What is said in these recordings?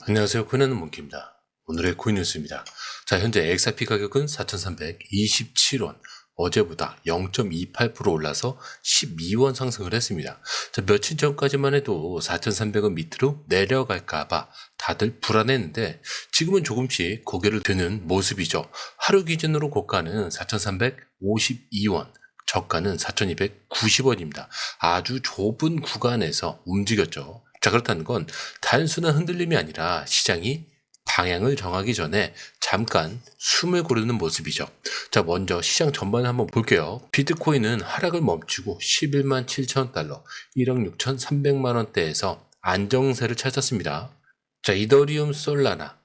안녕하세요. 코인하는 몽키입니다. 오늘의 코인 뉴스입니다. 자, 현재 XRP 가격은 4,327원. 어제보다 0.28% 올라서 12원 상승을 했습니다. 자, 며칠 전까지만 해도 4,300원 밑으로 내려갈까봐 다들 불안했는데 지금은 조금씩 고개를 드는 모습이죠. 하루 기준으로 고가는 4,352원. 저가는 4,290원입니다. 아주 좁은 구간에서 움직였죠. 자, 그렇다는 건 단순한 흔들림이 아니라 시장이 방향을 정하기 전에 잠깐 숨을 고르는 모습이죠. 자, 먼저 시장 전반을 한번 볼게요. 비트코인은 하락을 멈추고 11만 7천 달러, 1억 6,300만 원대에서 안정세를 찾았습니다. 자, 이더리움, 솔라나,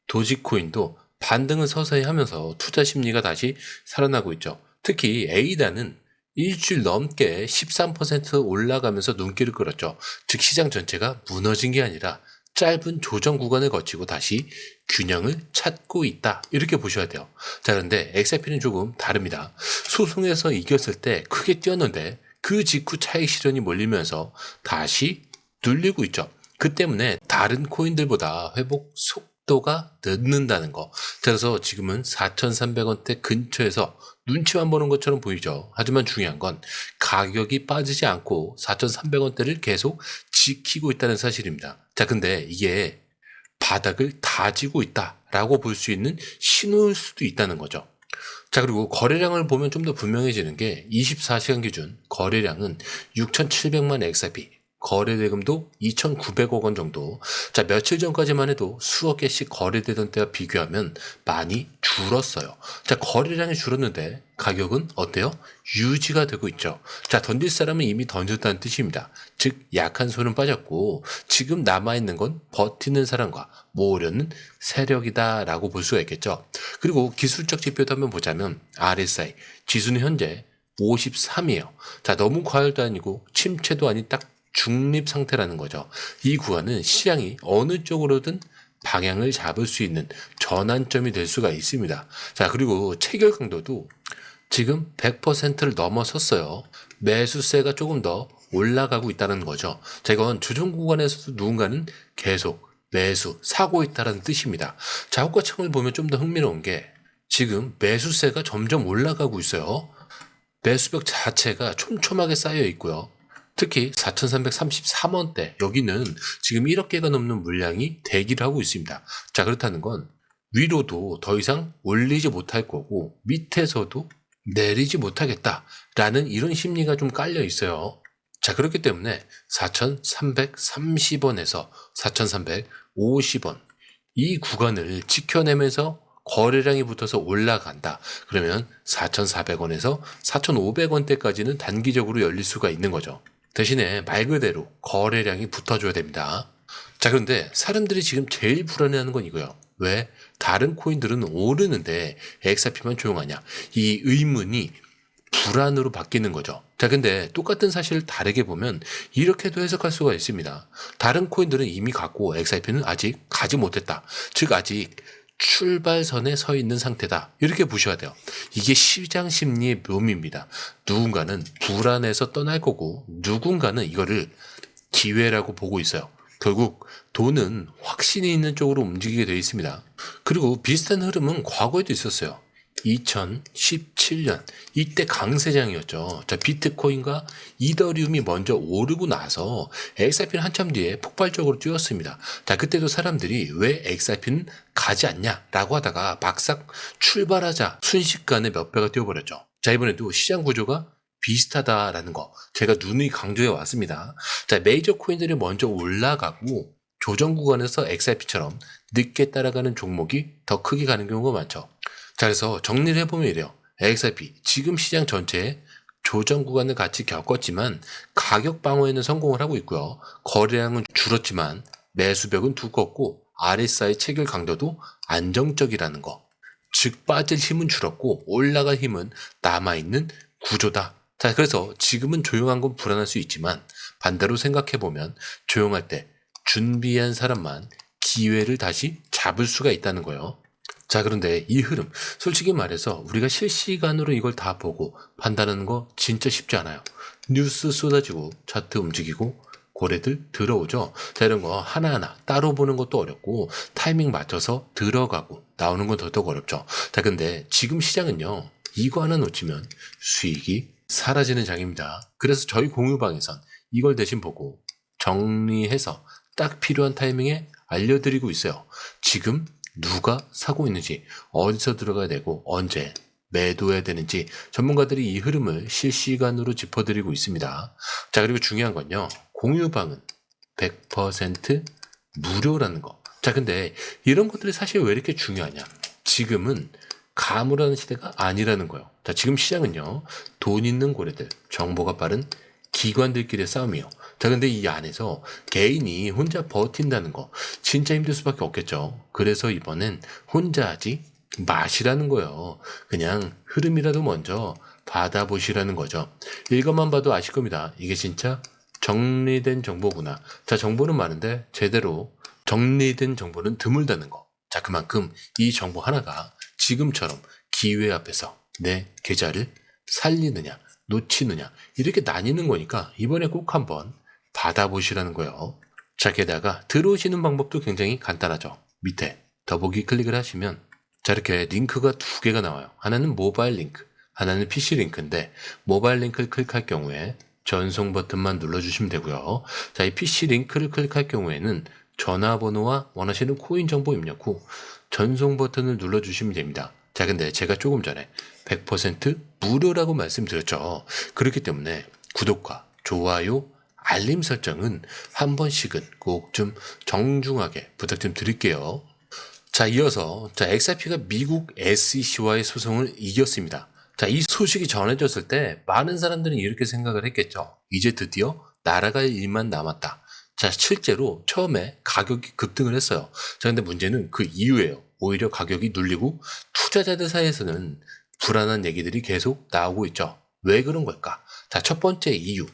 도지코인도 반등을 서서히 하면서 투자 심리가 다시 살아나고 있죠. 특히 에이다는 일주일 넘게 13% 올라가면서 눈길을 끌었죠. 즉 시장 전체가 무너진 게 아니라 짧은 조정 구간을 거치고 다시 균형을 찾고 있다. 이렇게 보셔야 돼요. 자, 그런데 XRP는 조금 다릅니다. 소송에서 이겼을 때 크게 뛰었는데 그 직후 차익 실현이 몰리면서 다시 눌리고 있죠. 그 때문에 다른 코인들보다 회복 속도가 늦는다는 거. 그래서 지금은 4,300원대 근처에서 눈치만 보는 것처럼 보이죠. 하지만 중요한 건 가격이 빠지지 않고 4,300원대를 계속 지키고 있다는 사실입니다. 자, 근데 이게 바닥을 다지고 있다라고 볼 수 있는 신호일 수도 있다는 거죠. 자, 그리고 거래량을 보면 좀 더 분명해지는 게 24시간 기준 거래량은 6,700만 XRP, 거래 대금도 2,900억 원 정도. 자, 며칠 전까지만 해도 수억 개씩 거래되던 때와 비교하면 많이 줄었어요. 자, 거래량이 줄었는데 가격은 어때요? 유지가 되고 있죠. 자, 던질 사람은 이미 던졌다는 뜻입니다. 즉 약한 손은 빠졌고 지금 남아있는 건 버티는 사람과 모으려는 세력이다라고 볼 수가 있겠죠. 그리고 기술적 지표도 한번 보자면 RSI 지수는 현재 53이에요. 자, 너무 과열도 아니고 침체도 아닌 딱 중립 상태라는 거죠. 이 구간은 시장이 어느 쪽으로든 방향을 잡을 수 있는 전환점이 될 수가 있습니다. 자, 그리고 체결 강도도 지금 100%를 넘어섰어요. 매수세가 조금 더 올라가고 있다는 거죠. 자, 이건 조정 구간에서도 누군가는 계속 매수, 사고 있다는 뜻입니다. 자, 호가창을 보면 좀 더 흥미로운 게 지금 매수세가 점점 올라가고 있어요. 매수벽 자체가 촘촘하게 쌓여 있고요. 특히 4,333원대 여기는 지금 1억 개가 넘는 물량이 대기를 하고 있습니다. 자, 그렇다는 건 위로도 더 이상 올리지 못할 거고 밑에서도 내리지 못하겠다라는 이런 심리가 좀 깔려 있어요. 자, 그렇기 때문에 4,330원에서 4,350원 이 구간을 지켜내면서 거래량이 붙어서 올라간다. 그러면 4,400원에서 4,500원대까지는 단기적으로 열릴 수가 있는 거죠. 대신에 말 그대로 거래량이 붙어줘야 됩니다. 자, 그런데 사람들이 지금 제일 불안해하는 건 이거예요. 왜 다른 코인들은 오르는데 XRP만 조용하냐? 이 의문이 불안으로 바뀌는 거죠. 자, 근데 똑같은 사실을 다르게 보면 이렇게도 해석할 수가 있습니다. 다른 코인들은 이미 갔고 XRP는 아직 가지 못했다. 즉 아직 출발선에 서 있는 상태다. 이렇게 보셔야 돼요. 이게 시장 심리의 묘미입니다. 누군가는 불안해서 떠날 거고 누군가는 이거를 기회라고 보고 있어요. 결국 돈은 확신이 있는 쪽으로 움직이게 되어 있습니다. 그리고 비슷한 흐름은 과거에도 있었어요. 2017년 이때 강세장이었죠. 자, 비트코인과 이더리움이 먼저 오르고 나서 XRP는 한참 뒤에 폭발적으로 뛰었습니다. 자, 그때도 사람들이 왜 XRP는 가지 않냐라고 하다가 막상 출발하자 순식간에 몇 배가 뛰어버렸죠. 자, 이번에도 시장 구조가 비슷하다라는 거 제가 누누이 강조해 왔습니다. 자, 메이저 코인들이 먼저 올라가고 조정 구간에서 XRP처럼 늦게 따라가는 종목이 더 크게 가는 경우가 많죠. 자, 그래서 정리를 해보면 이래요. XRP 지금 시장 전체에 조정 구간을 같이 겪었지만 가격 방어에는 성공을 하고 있고요. 거래량은 줄었지만 매수벽은 두껍고 RSI 체결 강도도 안정적이라는 거. 즉 빠질 힘은 줄었고 올라갈 힘은 남아있는 구조다. 자, 그래서 지금은 조용한 건 불안할 수 있지만 반대로 생각해보면 조용할 때 준비한 사람만 기회를 다시 잡을 수가 있다는 거예요. 자, 그런데 이 흐름 솔직히 말해서 우리가 실시간으로 이걸 다 보고 판단하는 거 진짜 쉽지 않아요. 뉴스 쏟아지고 차트 움직이고 고래들 들어오죠. 자, 이런 거 하나하나 따로 보는 것도 어렵고 타이밍 맞춰서 들어가고 나오는 건 더더욱 어렵죠. 자, 근데 지금 시장은요, 이거 하나 놓치면 수익이 사라지는 장입니다. 그래서 저희 공유방에선 이걸 대신 보고 정리해서 딱 필요한 타이밍에 알려드리고 있어요. 지금 누가 사고 있는지, 어디서 들어가야 되고 언제 매도해야 되는지 전문가들이 이 흐름을 실시간으로 짚어드리고 있습니다. 자, 그리고 중요한 건요, 공유방은 100% 무료라는 거. 자, 근데 이런 것들이 사실 왜 이렇게 중요하냐? 지금은 가물하는 시대가 아니라는 거예요. 자, 지금 시장은요, 돈 있는 고래들, 정보가 빠른 기관들끼리의 싸움이요. 자, 근데 이 안에서 개인이 혼자 버틴다는 거 진짜 힘들 수밖에 없겠죠. 그래서 이번엔 혼자 하지 마시라는 거예요. 그냥 흐름이라도 먼저 받아보시라는 거죠. 이것만 봐도 아실 겁니다. 이게 진짜 정리된 정보구나. 자, 정보는 많은데 제대로 정리된 정보는 드물다는 거. 자, 그만큼 이 정보 하나가 지금처럼 기회 앞에서 내 계좌를 살리느냐 놓치느냐 이렇게 나뉘는 거니까 이번에 꼭 한번 받아보시라는 거예요. 자, 게다가 들어오시는 방법도 굉장히 간단하죠. 밑에 더보기 클릭을 하시면 자, 이렇게 링크가 두 개가 나와요. 하나는 모바일 링크, 하나는 PC 링크인데 모바일 링크를 클릭할 경우에 전송 버튼만 눌러주시면 되고요. 자, 이 PC 링크를 클릭할 경우에는 전화번호와 원하시는 코인 정보 입력 후 전송 버튼을 눌러주시면 됩니다. 자, 근데 제가 조금 전에 100% 무료라고 말씀드렸죠. 그렇기 때문에 구독과 좋아요, 알림 설정은 한 번씩은 꼭 좀 정중하게 부탁 좀 드릴게요. 자, 이어서 XRP가 미국 SEC와의 소송을 이겼습니다. 자, 이 소식이 전해졌을 때 많은 사람들은 이렇게 생각을 했겠죠. 이제 드디어 날아갈 일만 남았다. 자, 실제로 처음에 가격이 급등을 했어요. 자, 근데 문제는 그 이후에요. 오히려 가격이 눌리고 투자자들 사이에서는 불안한 얘기들이 계속 나오고 있죠. 왜 그런 걸까? 자, 첫 번째 이유.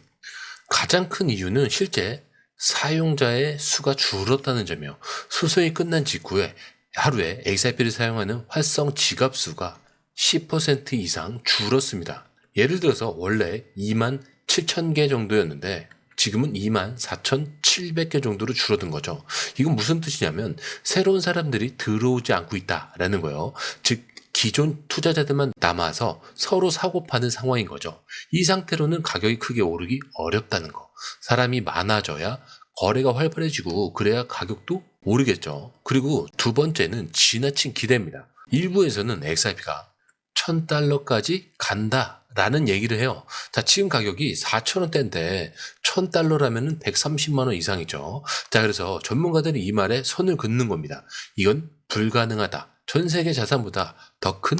가장 큰 이유는 실제 사용자의 수가 줄었다는 점이에요. 소송이 끝난 직후에 하루에 XRP를 사용하는 활성 지갑 수가 10% 이상 줄었습니다. 예를 들어서 원래 27,000개 정도였는데 지금은 24,700개 정도로 줄어든 거죠. 이건 무슨 뜻이냐면 새로운 사람들이 들어오지 않고 있다라는 거예요. 즉 기존 투자자들만 남아서 서로 사고 파는 상황인 거죠. 이 상태로는 가격이 크게 오르기 어렵다는 거. 사람이 많아져야 거래가 활발해지고 그래야 가격도 오르겠죠. 그리고 두 번째는 지나친 기대입니다. 일부에서는 XRP가 $1,000까지 간다라는 얘기를 해요. 자, 지금 가격이 4,000원대인데 $1,000라면 130만 원 이상이죠. 자, 그래서 전문가들이 이 말에 선을 긋는 겁니다. 이건 불가능하다. 전 세계 자산보다 더 큰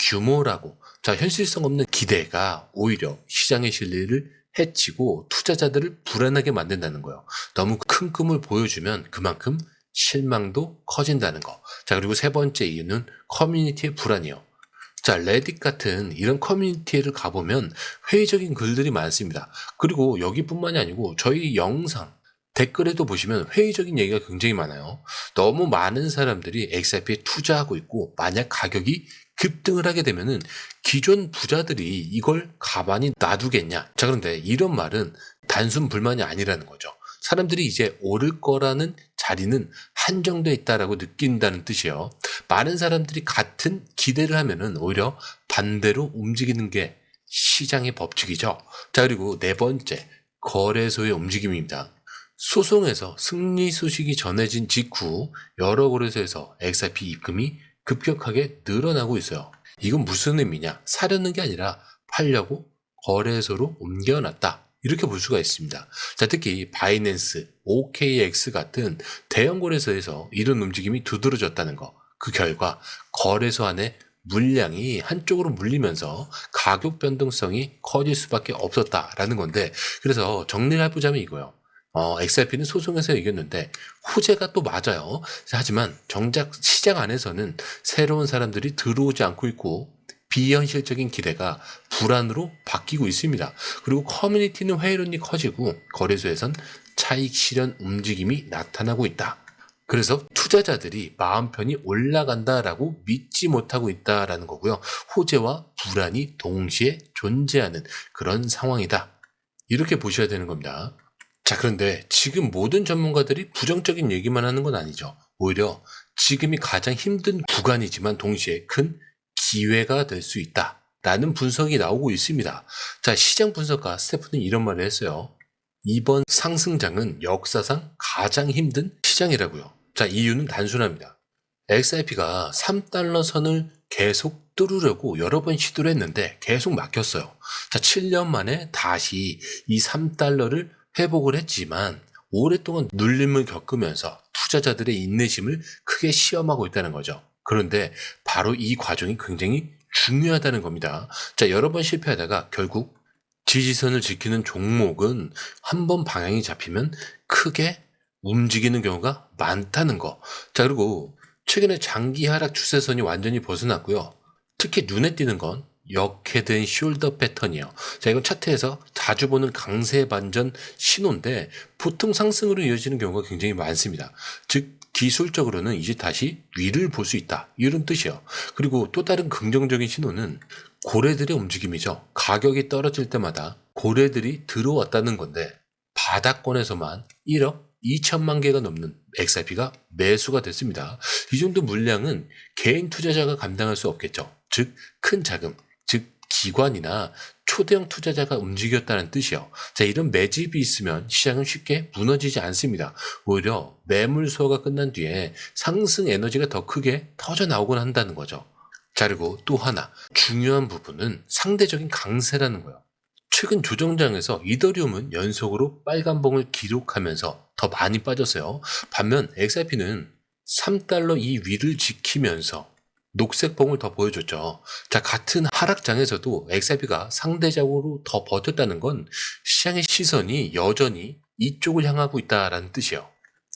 규모라고. 자, 현실성 없는 기대가 오히려 시장의 신뢰를 해치고 투자자들을 불안하게 만든다는 거예요. 너무 큰 꿈을 보여주면 그만큼 실망도 커진다는 거. 자, 그리고 세 번째 이유는 커뮤니티의 불안이요. 자, 레딧 같은 이런 커뮤니티를 가보면 회의적인 글들이 많습니다. 그리고 여기뿐만이 아니고 저희 영상 댓글에도 보시면 회의적인 얘기가 굉장히 많아요. 너무 많은 사람들이 XRP에 투자하고 있고 만약 가격이 급등을 하게 되면은 기존 부자들이 이걸 가만히 놔두겠냐. 자, 그런데 이런 말은 단순 불만이 아니라는 거죠. 사람들이 이제 오를 거라는 자리는 한정돼 있다라고 느낀다는 뜻이에요. 많은 사람들이 같은 기대를 하면은 오히려 반대로 움직이는 게 시장의 법칙이죠. 자, 그리고 네 번째, 거래소의 움직임입니다. 소송에서 승리 소식이 전해진 직후 여러 거래소에서 XRP 입금이 급격하게 늘어나고 있어요. 이건 무슨 의미냐? 사려는 게 아니라 팔려고 거래소로 옮겨놨다. 이렇게 볼 수가 있습니다. 자, 특히 바이낸스, OKX 같은 대형 거래소에서 이런 움직임이 두드러졌다는 거. 그 결과 거래소 안에 물량이 한쪽으로 물리면서 가격 변동성이 커질 수밖에 없었다라는 건데, 그래서 정리를 해보자면 이거예요. XRP는 소송에서 이겼는데 호재가 또 맞아요. 하지만 정작 시장 안에서는 새로운 사람들이 들어오지 않고 있고 비현실적인 기대가 불안으로 바뀌고 있습니다. 그리고 커뮤니티는 회의론이 커지고 거래소에선 차익 실현 움직임이 나타나고 있다. 그래서 투자자들이 마음 편히 올라간다라고 믿지 못하고 있다라는 거고요. 호재와 불안이 동시에 존재하는 그런 상황이다. 이렇게 보셔야 되는 겁니다. 자, 그런데 지금 모든 전문가들이 부정적인 얘기만 하는 건 아니죠. 오히려 지금이 가장 힘든 구간이지만 동시에 큰 기회가 될 수 있다 라는 분석이 나오고 있습니다. 자, 시장 분석가 스테프는 이런 말을 했어요. 이번 상승장은 역사상 가장 힘든 시장이라고요. 자, 이유는 단순합니다. XRP가 3달러 선을 계속 뚫으려고 여러 번 시도를 했는데 계속 막혔어요. 자, 7년 만에 다시 이 3달러를 회복을 했지만 오랫동안 눌림을 겪으면서 투자자들의 인내심을 크게 시험하고 있다는 거죠. 그런데 바로 이 과정이 굉장히 중요하다는 겁니다. 자, 여러 번 실패하다가 결국 지지선을 지키는 종목은 한번 방향이 잡히면 크게 움직이는 경우가 많다는 거. 자, 그리고 최근에 장기 하락 추세선이 완전히 벗어났고요. 특히 눈에 띄는 건 역해된 숄더 패턴이에요. 자, 이건 차트에서 자주 보는 강세 반전 신호인데 보통 상승으로 이어지는 경우가 굉장히 많습니다. 즉 기술적으로는 이제 다시 위를 볼 수 있다, 이런 뜻이에요. 그리고 또 다른 긍정적인 신호는 고래들의 움직임이죠. 가격이 떨어질 때마다 고래들이 들어왔다는 건데 바닥권에서만 1억 2천만 개가 넘는 XRP가 매수가 됐습니다. 이 정도 물량은 개인 투자자가 감당할 수 없겠죠. 즉 큰 자금, 즉 기관이나 초대형 투자자가 움직였다는 뜻이요. 자, 이런 매집이 있으면 시장은 쉽게 무너지지 않습니다. 오히려 매물 소화가 끝난 뒤에 상승 에너지가 더 크게 터져 나오곤 한다는 거죠. 자, 그리고 또 하나 중요한 부분은 상대적인 강세라는 거예요. 최근 조정장에서 이더리움은 연속으로 빨간봉을 기록하면서 더 많이 빠졌어요. 반면 XRP는 3달러 이 위를 지키면서 녹색봉을 더 보여줬죠. 자, 같은 하락장에서도 XRP가 상대적으로 더 버텼다는 건 시장의 시선이 여전히 이쪽을 향하고 있다는 뜻이에요.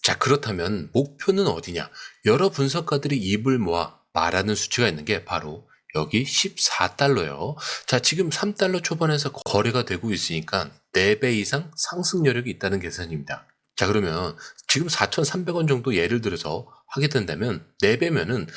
자, 그렇다면 목표는 어디냐? 여러 분석가들이 입을 모아 말하는 수치가 있는 게 바로 여기 14달러예요. 자, 지금 3달러 초반에서 거래가 되고 있으니까 4배 이상 상승 여력이 있다는 계산입니다. 자, 그러면 지금 4,300원 정도 예를 들어서 하게 된다면 4배면은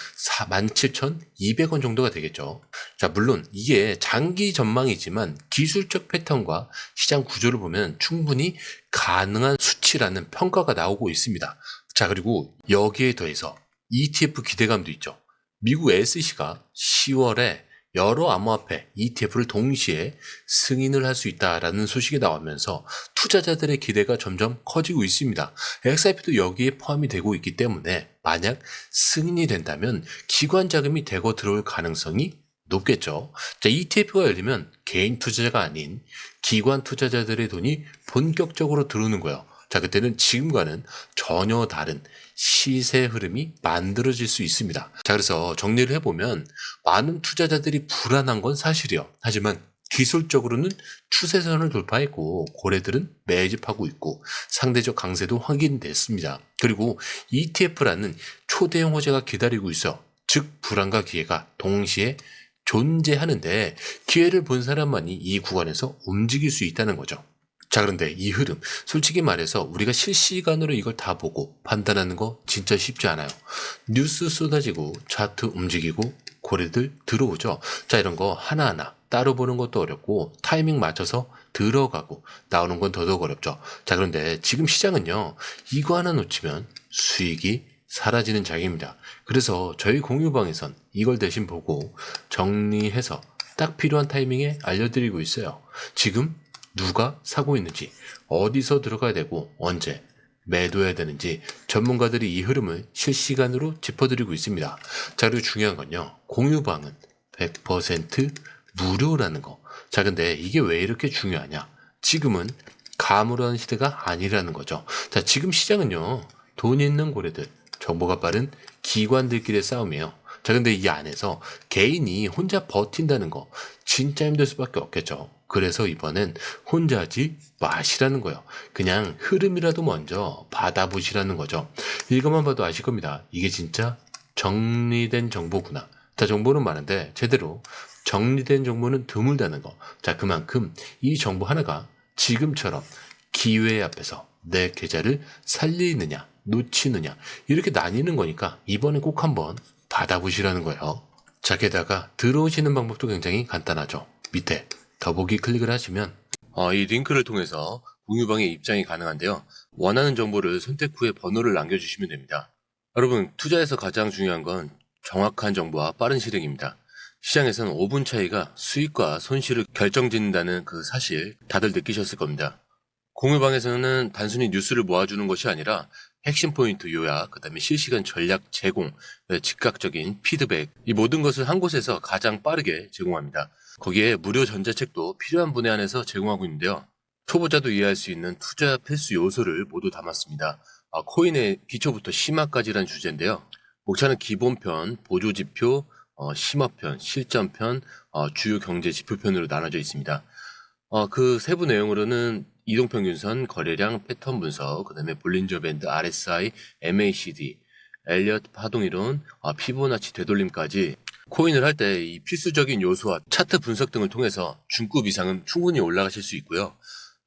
47,200원 정도가 되겠죠. 자, 물론 이게 장기 전망이지만 기술적 패턴과 시장 구조를 보면 충분히 가능한 수치라는 평가가 나오고 있습니다. 자, 그리고 여기에 더해서 ETF 기대감도 있죠. 미국 SEC가 10월에 여러 암호화폐 ETF를 동시에 승인을 할 수 있다라는 소식이 나오면서 투자자들의 기대가 점점 커지고 있습니다. XRP도 여기에 포함이 되고 있기 때문에 만약 승인이 된다면 기관 자금이 대거 들어올 가능성이 높겠죠. 자, ETF가 열리면 개인 투자자가 아닌 기관 투자자들의 돈이 본격적으로 들어오는 거예요. 자, 그때는 지금과는 전혀 다른 시세 흐름이 만들어질 수 있습니다. 자, 그래서 정리를 해보면 많은 투자자들이 불안한 건 사실이요. 하지만 기술적으로는 추세선을 돌파했고 고래들은 매집하고 있고 상대적 강세도 확인됐습니다. 그리고 ETF라는 초대형 호재가 기다리고 있어. 즉 불안과 기회가 동시에 존재하는데 기회를 본 사람만이 이 구간에서 움직일 수 있다는 거죠. 자, 그런데 이 흐름, 솔직히 말해서 우리가 실시간으로 이걸 다 보고 판단하는 거 진짜 쉽지 않아요. 뉴스 쏟아지고 차트 움직이고 고래들 들어오죠. 자, 이런 거 하나하나 따로 보는 것도 어렵고 타이밍 맞춰서 들어가고 나오는 건 더더욱 어렵죠. 자, 그런데 지금 시장은요, 이거 하나 놓치면 수익이 사라지는 장입니다. 그래서 저희 공유방에선 이걸 대신 보고 정리해서 딱 필요한 타이밍에 알려드리고 있어요. 지금 누가 사고 있는지, 어디서 들어가야 되고 언제 매도해야 되는지 전문가들이 이 흐름을 실시간으로 짚어드리고 있습니다. 자, 그리고 중요한 건요, 공유방은 100% 무료라는 거. 자, 근데 이게 왜 이렇게 중요하냐? 지금은 가물한 시대가 아니라는 거죠. 자, 지금 시장은요, 돈 있는 고래들, 정보가 빠른 기관들끼리의 싸움이에요. 자, 근데 이 안에서 개인이 혼자 버틴다는 거 진짜 힘들 수밖에 없겠죠. 그래서 이번엔 혼자 하지 마시라는 거예요. 그냥 흐름이라도 먼저 받아보시라는 거죠. 이것만 봐도 아실 겁니다. 이게 진짜 정리된 정보구나. 자, 정보는 많은데 제대로 정리된 정보는 드물다는 거. 자, 그만큼 이 정보 하나가 지금처럼 기회 앞에서 내 계좌를 살리느냐 놓치느냐 이렇게 나뉘는 거니까 이번에 꼭 한번 받아보시라는 거예요. 자, 게다가 들어오시는 방법도 굉장히 간단하죠. 밑에 더보기 클릭을 하시면 이 링크를 통해서 공유방에 입장이 가능한데요. 원하는 정보를 선택 후에 번호를 남겨주시면 됩니다. 여러분, 투자에서 가장 중요한 건 정확한 정보와 빠른 실행입니다. 시장에서는 5분 차이가 수익과 손실을 결정짓는다는 그 사실 다들 느끼셨을 겁니다. 공유방에서는 단순히 뉴스를 모아주는 것이 아니라 핵심 포인트 요약, 그 다음에 실시간 전략 제공, 즉각적인 피드백, 이 모든 것을 한 곳에서 가장 빠르게 제공합니다. 거기에 무료 전자책도 필요한 분야 안에서 제공하고 있는데요. 초보자도 이해할 수 있는 투자 필수 요소를 모두 담았습니다. 코인의 기초부터 심화까지란 주제인데요. 목차는 기본편, 보조지표, 심화편, 실전편, 주요 경제 지표편으로 나눠져 있습니다. 그 세부 내용으로는 이동평균선, 거래량, 패턴 분석, 그 다음에 볼린저 밴드, RSI, MACD, 엘리어트 파동이론, 피보나치 되돌림까지 코인을 할 때 이 필수적인 요소와 차트 분석 등을 통해서 중급 이상은 충분히 올라가실 수 있고요.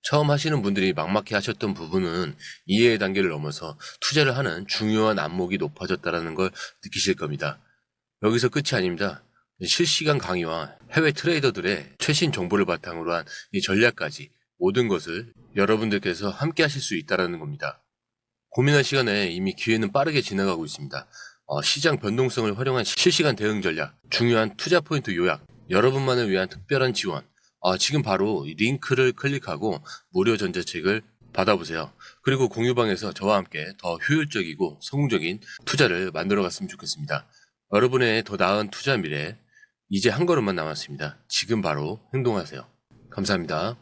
처음 하시는 분들이 막막해 하셨던 부분은 이해의 단계를 넘어서 투자를 하는 중요한 안목이 높아졌다는 걸 느끼실 겁니다. 여기서 끝이 아닙니다. 실시간 강의와 해외 트레이더들의 최신 정보를 바탕으로 한 이 전략까지 모든 것을 여러분들께서 함께 하실 수 있다는 겁니다. 고민할 시간에 이미 기회는 빠르게 지나가고 있습니다. 시장 변동성을 활용한 실시간 대응 전략, 중요한 투자 포인트 요약, 여러분만을 위한 특별한 지원. 지금 바로 이 링크를 클릭하고 무료 전자책을 받아보세요. 그리고 공유방에서 저와 함께 더 효율적이고 성공적인 투자를 만들어 갔으면 좋겠습니다. 여러분의 더 나은 투자 미래, 이제 한 걸음만 남았습니다. 지금 바로 행동하세요. 감사합니다.